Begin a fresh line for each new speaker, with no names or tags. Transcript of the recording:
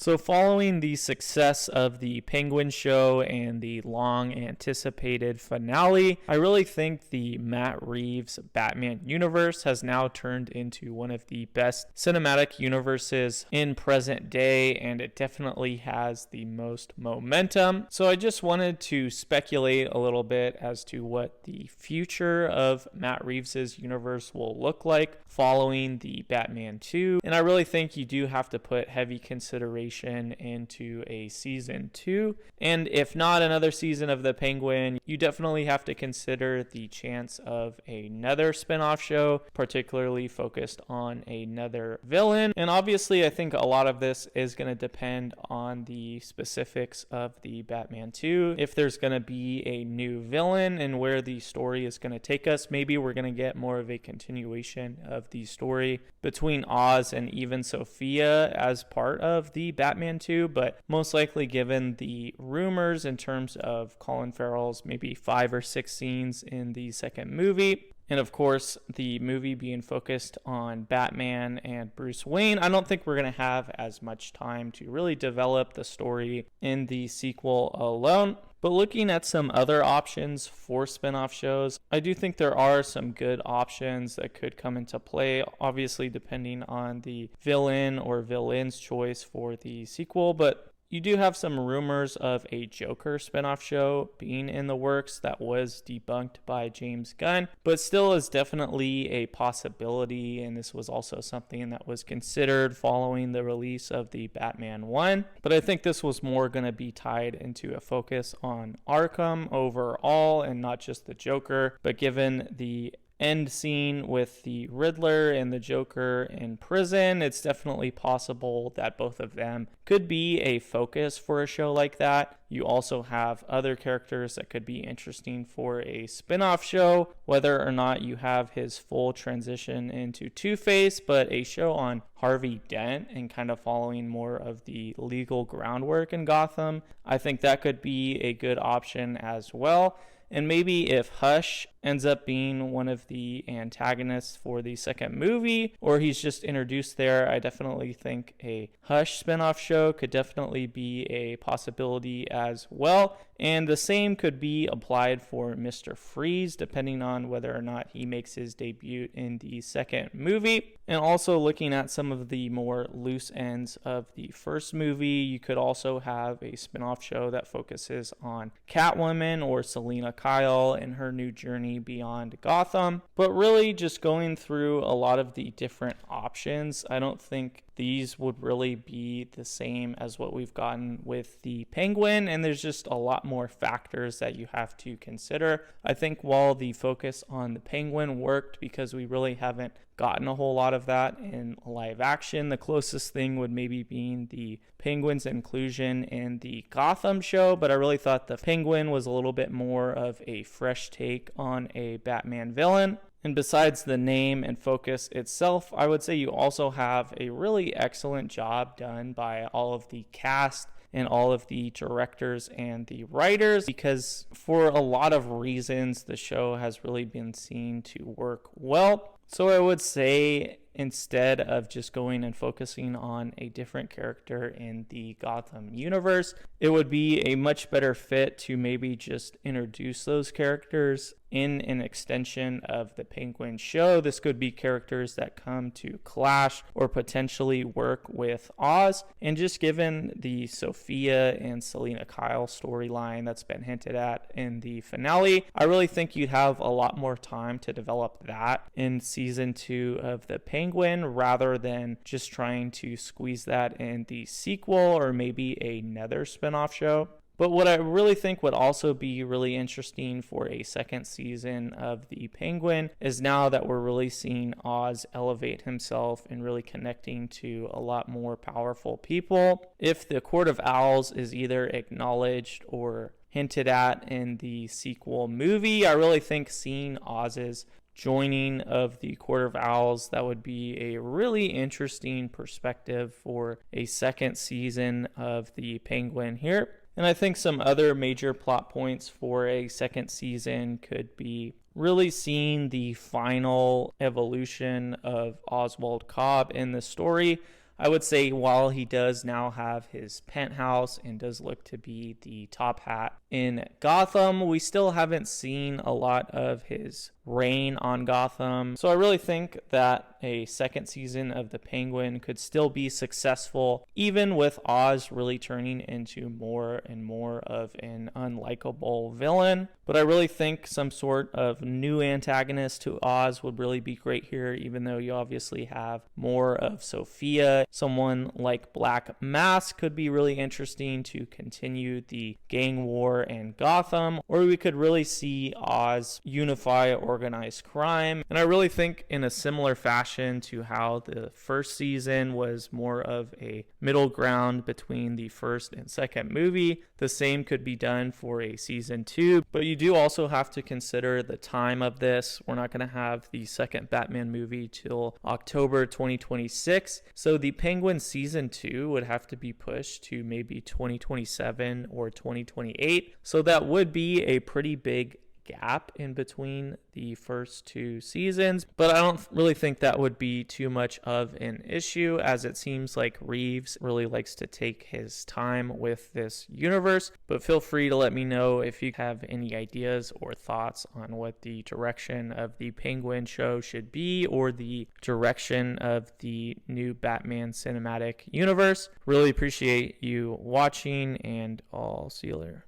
So, following the success of the Penguin show and the long anticipated finale, I really think the Matt Reeves Batman universe has now turned into one of the best cinematic universes in present day, and it definitely has the most momentum. So, I just wanted to speculate a little bit as to what the future of Matt Reeves's universe will look like following the Batman 2. And I really think you do have to put heavy consideration into a season 2, and if not another season of the Penguin, you definitely have to consider the chance of another spin-off show, particularly focused on another villain. And obviously I think a lot of this is going to depend on the specifics of the Batman 2. If there's going to be a new villain and where the story is going to take us, maybe we're going to get more of a continuation of the story between Oz and even Sophia as part of the Batman 2, but most likely, given the rumors in terms of Colin Farrell's maybe 5 or 6 scenes in the second movie, and of course the movie being focused on Batman and Bruce Wayne, I don't think we're going to have as much time to really develop the story in the sequel alone. But looking at some other options for spin-off shows, I do think there are some good options that could come into play, obviously depending on the villain or villain's choice for the sequel. But you do have some rumors of a Joker spinoff show being in the works that was debunked by James Gunn, but still is definitely a possibility, and this was also something that was considered following the release of the Batman 1. But I think this was more going to be tied into a focus on Arkham overall and not just the Joker, but given the end scene with the Riddler and the Joker in prison, it's definitely possible that both of them could be a focus for a show like that. You also have other characters that could be interesting for a spin-off show, whether or not you have his full transition into Two-Face, but a show on Harvey Dent and kind of following more of the legal groundwork in Gotham. I think that could be a good option as well. And maybe if Hush ends up being one of the antagonists for the second movie, or he's just introduced there, I definitely think a Hush spinoff show could definitely be a possibility as well. And the same could be applied for Mr. Freeze, depending on whether or not he makes his debut in the second movie. And also looking at some of the more loose ends of the first movie, you could also have a spinoff show that focuses on Catwoman or Selina Kyle and her new journey beyond Gotham. But really just going through a lot of the different options, I don't think these would really be the same as what we've gotten with the Penguin, and there's just a lot more factors that you have to consider. I think while the focus on the Penguin worked because we really haven't gotten a whole lot of that in live action, the closest thing would maybe being the Penguin's inclusion in the Gotham show, but I really thought the Penguin was a little bit more of a fresh take on a Batman villain. And besides the name and focus itself, I would say you also have a really excellent job done by all of the cast and all of the directors and the writers, because for a lot of reasons, the show has really been seen to work well. So I would say instead of just going and focusing on a different character in the Gotham universe, it would be a much better fit to maybe just introduce those characters in an extension of the Penguin show. This could be characters that come to clash or potentially work with Oz. And just given the Sophia and Selina Kyle storyline that's been hinted at in the finale, I really think you'd have a lot more time to develop that in season 2 of the Penguin, rather than just trying to squeeze that in the sequel or maybe another spinoff show. But what I really think would also be really interesting for a second season of The Penguin is now that we're really seeing Oz elevate himself and really connecting to a lot more powerful people. If the Court of Owls is either acknowledged or hinted at in the sequel movie, I really think seeing Oz's joining of the Court of Owls, that would be a really interesting perspective for a second season of The Penguin here. And I think some other major plot points for a second season could be really seeing the final evolution of Oswald Cobb in the story. I would say while he does now have his penthouse and does look to be the top hat in Gotham, we still haven't seen a lot of his reign on Gotham. So I really think that a second season of The Penguin could still be successful, even with Oz really turning into more and more of an unlikable villain. But I really think some sort of new antagonist to Oz would really be great here, even though you obviously have more of Sophia. Someone like Black Mask could be really interesting to continue the gang war in Gotham, or we could really see Oz unify organized crime. And I really think in a similar fashion to how the first season was more of a middle ground between the first and second movie, the same could be done for a season 2. But you do also have to consider the time of this. We're not going to have the second Batman movie till October 2026. So the Penguin season 2 would have to be pushed to maybe 2027 or 2028. So that would be a pretty big gap in between the first two seasons, but I don't really think that would be too much of an issue, as it seems like Reeves really likes to take his time with this universe. But feel free to let me know if you have any ideas or thoughts on what the direction of the Penguin show should be, or the direction of the new Batman cinematic universe. Really appreciate you watching, and I'll see you later.